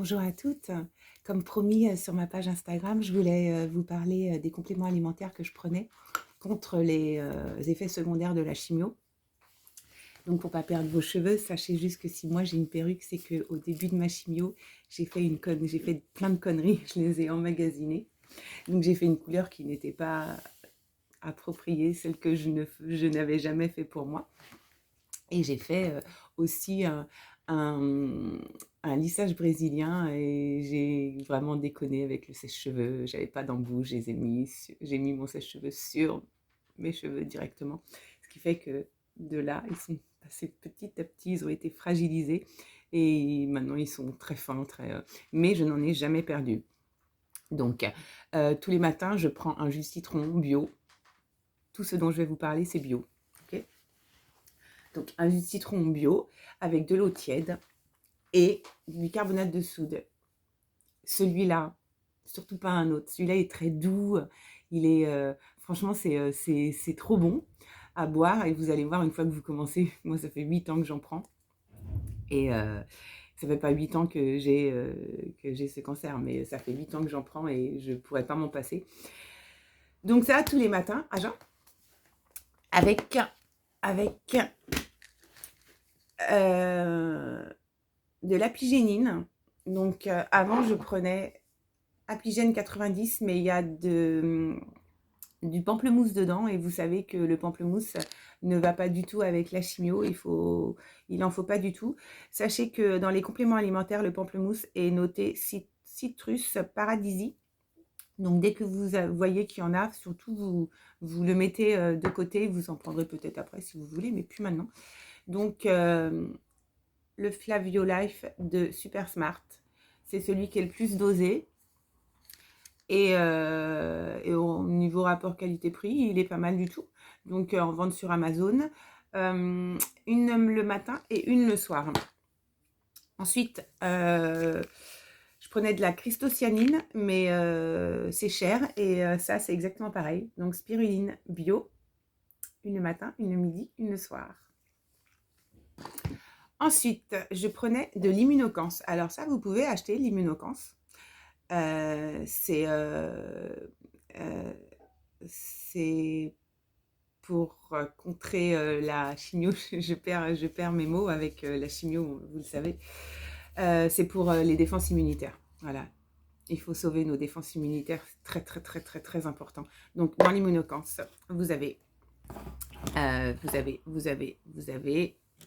Bonjour à toutes. Comme promis sur ma page Instagram, je voulais vous parler des compléments alimentaires que je prenais contre les effets secondaires de la chimio. Donc pour pas perdre vos cheveux, sachez juste que si moi j'ai une perruque, c'est qu'au début de ma chimio, j'ai fait plein de conneries, je les ai emmagasinées. Donc j'ai fait une couleur qui n'était pas appropriée, celle que je n'avais jamais fait pour moi. Et j'ai fait aussi un, un lissage brésilien et j'ai vraiment déconné avec le sèche-cheveux. J'avais pas d'embout, j'ai mis mon sèche-cheveux sur mes cheveux directement. Ce qui fait que de là, ils sont passés petit à petit, ils ont été fragilisés et maintenant ils sont très fins, mais je n'en ai jamais perdu. Donc, tous les matins, je prends un jus de citron bio. Tout ce dont je vais vous parler, c'est bio. Ok. Donc, un jus de citron bio avec de l'eau tiède et du bicarbonate de soude. Celui-là, surtout pas un autre. Celui-là est très doux. Il est, franchement, c'est trop bon à boire. Et vous allez voir, une fois que vous commencez, moi, ça fait 8 ans que j'en prends. Et ça fait pas 8 ans que j'ai ce cancer, mais ça fait 8 ans que j'en prends et je pourrais pas m'en passer. Donc ça, tous les matins, à jeun, avec de l'apigénine. Donc avant, je prenais Apigène 90, mais il y a du pamplemousse dedans et vous savez que le pamplemousse ne va pas du tout avec la chimio, il en faut pas du tout. Sachez que dans les compléments alimentaires, le pamplemousse est noté Citrus paradisi. Donc dès que vous voyez qu'il y en a, surtout vous le mettez de côté, vous en prendrez peut-être après si vous voulez, mais plus maintenant. Donc le Flavio Life de Super Smart, c'est celui qui est le plus dosé. Et au niveau rapport qualité-prix, il est pas mal du tout. Donc en vente sur Amazon. Une le matin et une le soir. Ensuite, je prenais de la christocyanine, mais c'est cher. Et ça, c'est exactement pareil. Donc spiruline bio, une le matin, une le midi, une le soir. Ensuite, je prenais de l'immunocans. Alors ça, vous pouvez acheter l'immunocans. C'est pour contrer la chimio. Je perds mes mots avec la chimio, vous le savez. C'est pour les défenses immunitaires. Voilà. Il faut sauver nos défenses immunitaires. Très, très, très, très, très important. Donc, dans l'immunocans, vous avez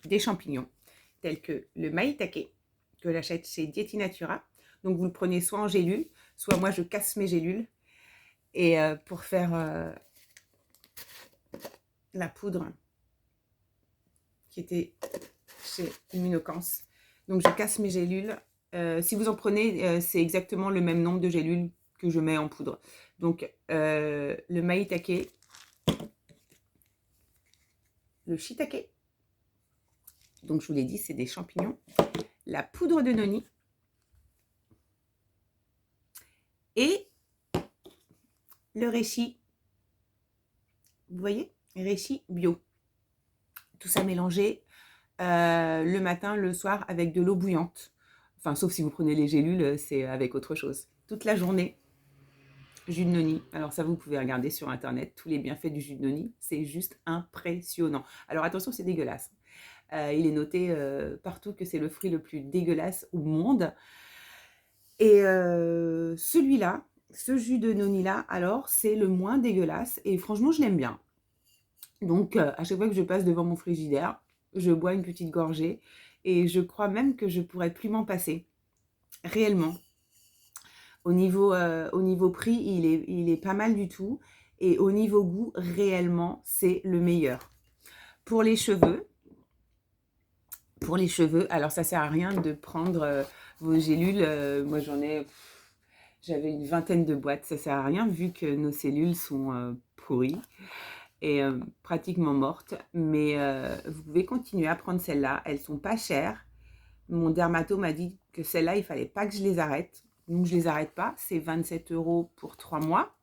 des champignons tels que le maïtake, que j'achète chez Dietinatura. Donc, vous le prenez soit en gélule, soit moi, je casse mes gélules. Et pour faire la poudre qui était chez Immunocans. Donc, je casse mes gélules. Si vous en prenez, c'est exactement le même nombre de gélules que je mets en poudre. Donc, le maïtake, le shiitake. Donc, je vous l'ai dit, c'est des champignons. La poudre de noni. Et le reishi. Vous voyez? Reishi bio. Tout ça mélangé le matin, le soir avec de l'eau bouillante. Enfin, sauf si vous prenez les gélules, c'est avec autre chose. Toute la journée, jus de noni. Alors ça, vous pouvez regarder sur Internet tous les bienfaits du jus de noni. C'est juste impressionnant. Alors attention, c'est dégueulasse. Il est noté partout que c'est le fruit le plus dégueulasse au monde. Et celui-là, ce jus de noni-là, alors, c'est le moins dégueulasse. Et franchement, je l'aime bien. Donc, à chaque fois que je passe devant mon frigidaire, je bois une petite gorgée. Et je crois même que je pourrais plus m'en passer. Réellement. Au niveau prix, il est pas mal du tout. Et au niveau goût, réellement, c'est le meilleur. Pour les cheveux, alors ça sert à rien de prendre vos gélules. Moi, j'avais une vingtaine de boîtes. Ça sert à rien vu que nos cellules sont pourries et pratiquement mortes. Mais vous pouvez continuer à prendre celles-là. Elles sont pas chères. Mon dermato m'a dit que celles-là, il fallait pas que je les arrête. Donc, je les arrête pas. C'est 27 € pour 3 mois.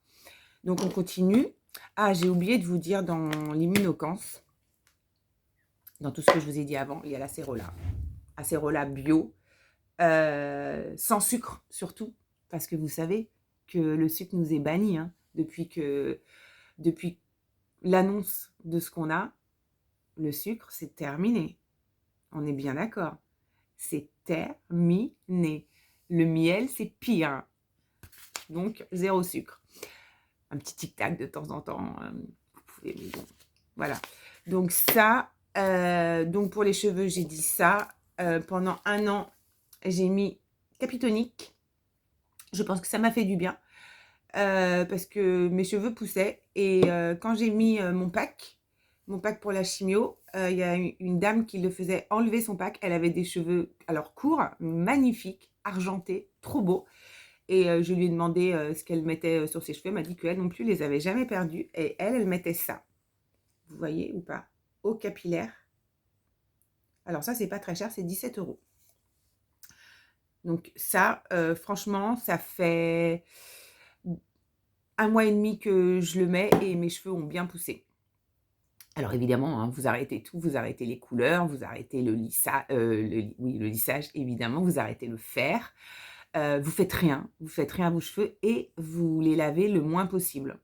Donc, on continue. Ah, j'ai oublié de vous dire dans l'immunocans, dans tout ce que je vous ai dit avant, il y a l'acérola. Acérola bio. sans sucre surtout, parce que vous savez que le sucre nous est banni, hein, depuis l'annonce de ce qu'on a, le sucre, c'est terminé. On est bien d'accord. C'est terminé. Le miel, c'est pire. Donc, zéro sucre. Un petit tic-tac de temps en temps, vous pouvez, mais bon, voilà. Donc ça, donc pour les cheveux, j'ai dit ça. Pendant 1 an, j'ai mis Capitonic. Je pense que ça m'a fait du bien. Parce que mes cheveux poussaient. Et quand j'ai mis mon pack pour la chimio, il y a une dame qui le faisait enlever son pack. Elle avait des cheveux, alors courts, magnifiques, argentés, trop beaux. Et je lui ai demandé ce qu'elle mettait sur ses cheveux. Elle m'a dit qu'elle non plus les avait jamais perdus. Et elle mettait ça. Vous voyez ou pas? Eau capillaire. Alors ça, c'est pas très cher, c'est 17 €. Donc ça, franchement, ça fait 1 mois et demi que je le mets et mes cheveux ont bien poussé. Alors évidemment, hein, vous arrêtez tout, vous arrêtez les couleurs, vous arrêtez le lissage évidemment, vous arrêtez le fer, vous faites rien à vos cheveux et vous les lavez le moins possible,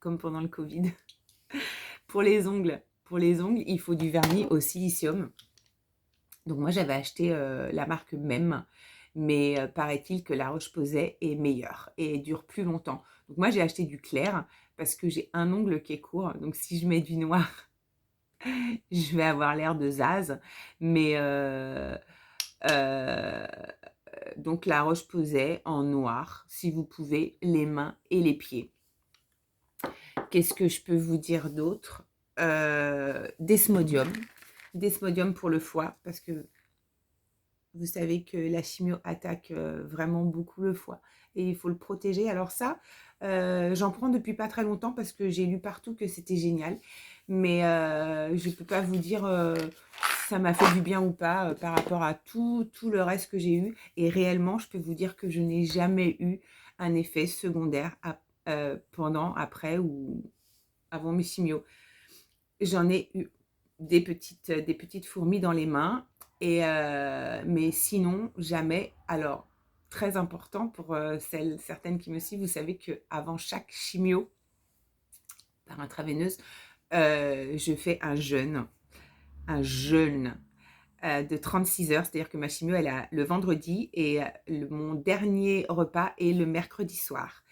comme pendant le Covid. Pour les ongles, il faut du vernis au silicium. Donc moi j'avais acheté la marque Même, mais paraît-il que La Roche-Posay est meilleure et dure plus longtemps. Donc moi j'ai acheté du clair parce que j'ai un ongle qui est court, donc si je mets du noir, je vais avoir l'air de Zaz. Mais donc La Roche-Posay en noir, si vous pouvez, les mains et les pieds. Qu'est-ce que je peux vous dire d'autre? Desmodium. Desmodium pour le foie, parce que vous savez que la chimio attaque vraiment beaucoup le foie et il faut le protéger. Alors ça, j'en prends depuis pas très longtemps parce que j'ai lu partout que c'était génial. Mais je ne peux pas vous dire ça m'a fait du bien ou pas par rapport à tout le reste que j'ai eu. Et réellement, je peux vous dire que je n'ai jamais eu un effet secondaire pendant, après ou avant mes chimios. J'en ai eu des petites fourmis dans les mains, mais sinon, jamais. Alors, très important pour certaines qui me suivent, vous savez qu'avant chaque chimio par intraveineuse, je fais un jeûne de 36 heures, c'est-à-dire que ma chimio, elle a le vendredi et mon dernier repas est le mercredi soir.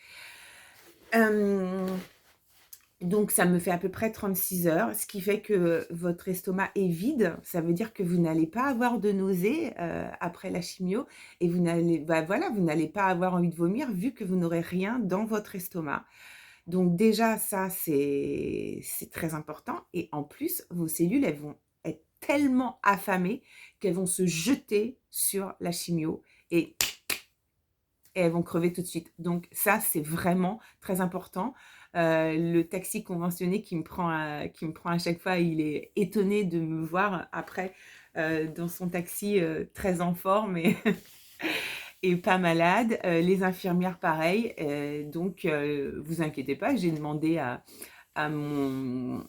Donc, ça me fait à peu près 36 heures, ce qui fait que votre estomac est vide. Ça veut dire que vous n'allez pas avoir de nausées après la chimio et vous n'allez pas avoir envie de vomir vu que vous n'aurez rien dans votre estomac. Donc déjà, ça, c'est très important. Et en plus, vos cellules, elles vont être tellement affamées qu'elles vont se jeter sur la chimio et elles vont crever tout de suite. Donc ça, c'est vraiment très important. Le taxi conventionné qui me prend à chaque fois, il est étonné de me voir après dans son taxi très en forme et pas malade. Les infirmières, pareil. Donc, vous inquiétez pas, j'ai demandé à mon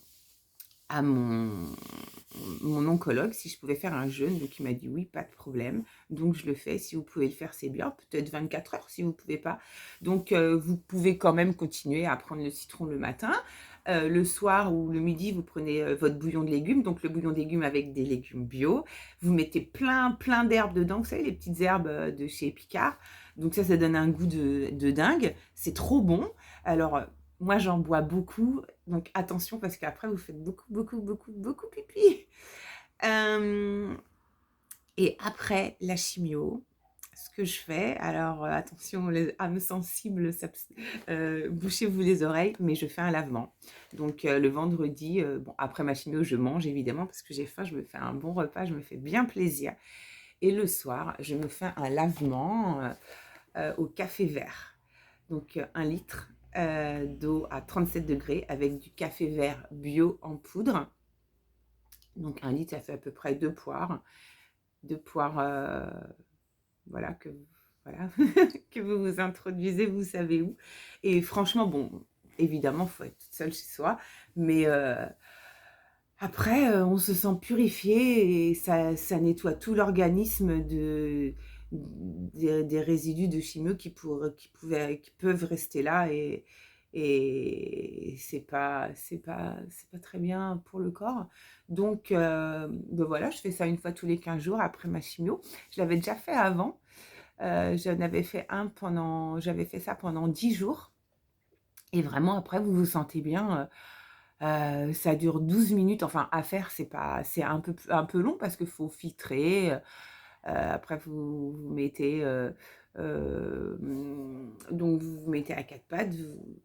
oncologue si je pouvais faire un jeûne. Donc, il m'a dit oui, pas de problème. Donc, je le fais. Si vous pouvez le faire, c'est bien. Peut-être 24 heures si vous ne pouvez pas. Donc, vous pouvez quand même continuer à prendre le citron le matin. Le soir ou le midi, vous prenez votre bouillon de légumes. Donc, le bouillon de légumes avec des légumes bio. Vous mettez plein d'herbes dedans. Vous savez, les petites herbes de chez Picard. Donc, ça donne un goût de dingue. C'est trop bon. Alors, moi, j'en bois beaucoup, donc attention parce qu'après, vous faites beaucoup pipi. Et après la chimio, ce que je fais, alors attention, les âmes sensibles, bouchez-vous les oreilles, mais je fais un lavement. Donc le vendredi, bon, après ma chimio, je mange évidemment parce que j'ai faim, je me fais un bon repas, je me fais bien plaisir. Et le soir, je me fais un lavement au café vert. Donc 1 litre d'eau à 37 degrés avec du café vert bio en poudre. Donc 1 litre, ça fait à peu près 2 poires. 2 poires, voilà, que vous vous introduisez, vous savez où. Et franchement, bon, évidemment, il faut être toute seule chez soi, mais après, on se sent purifié et ça nettoie tout l'organisme des résidus de chimio qui peuvent rester là et c'est pas très bien pour le corps. Donc ben voilà, je fais ça une fois tous les 15 jours après ma chimio. Je l'avais déjà fait avant, j'avais fait ça pendant 10 jours et vraiment après vous vous sentez bien, ça dure 12 minutes, enfin à faire c'est un peu long parce qu'il faut filtrer, après vous mettez, donc vous vous mettez à 4 pattes,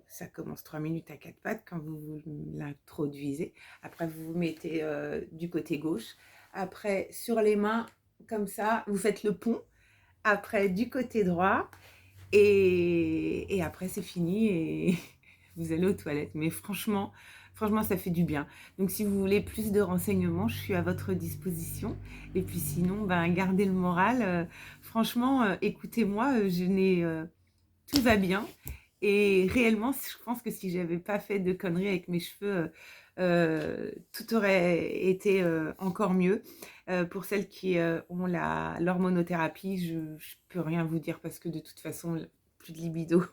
ça commence 3 minutes à 4 pattes quand vous l'introduisez. Après vous vous mettez, du côté gauche. Après sur les mains comme ça, vous faites le pont. Après du côté droit et après c'est fini et vous allez aux toilettes. Mais franchement, ça fait du bien. Donc si vous voulez plus de renseignements, je suis à votre disposition. Et puis sinon, ben, gardez le moral. Franchement, écoutez-moi, tout va bien. Et réellement, je pense que si j'avais pas fait de conneries avec mes cheveux, tout aurait été encore mieux. Pour celles qui ont l'hormonothérapie, je ne peux rien vous dire parce que de toute façon, plus de libido,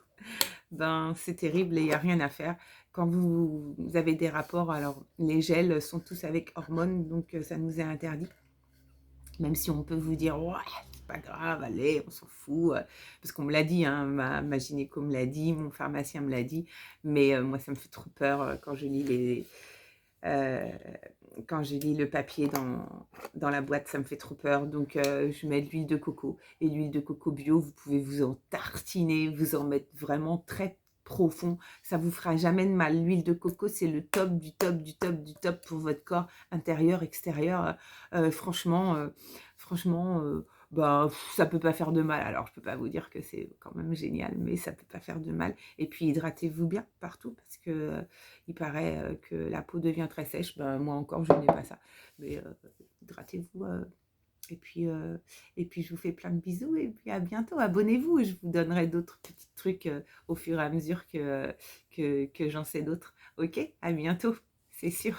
ben, c'est terrible et il n'y a rien à faire. Quand vous avez des rapports, alors les gels sont tous avec hormones, donc ça nous est interdit. Même si on peut vous dire, ouais, c'est pas grave, allez, on s'en fout. Parce qu'on me l'a dit, hein, ma gynéco me l'a dit, mon pharmacien me l'a dit. Mais moi, ça me fait trop peur quand je lis quand je lis le papier dans la boîte, ça me fait trop peur. Donc, je mets de l'huile de coco. Et l'huile de coco bio, vous pouvez vous en tartiner, vous en mettre vraiment très profond. Ça vous fera jamais de mal. L'huile de coco, c'est le top du top du top du top pour votre corps intérieur, extérieur. Franchement, bah, ça peut pas faire de mal. Alors, je peux pas vous dire que c'est quand même génial, mais ça peut pas faire de mal. Et puis, hydratez-vous bien partout parce que il paraît que la peau devient très sèche. Ben, moi encore, je n'ai pas ça. Mais hydratez-vous. Et puis, je vous fais plein de bisous. Et puis, à bientôt. Abonnez-vous. Je vous donnerai d'autres petits trucs au fur et à mesure que j'en sais d'autres. Ok, à bientôt. C'est sûr.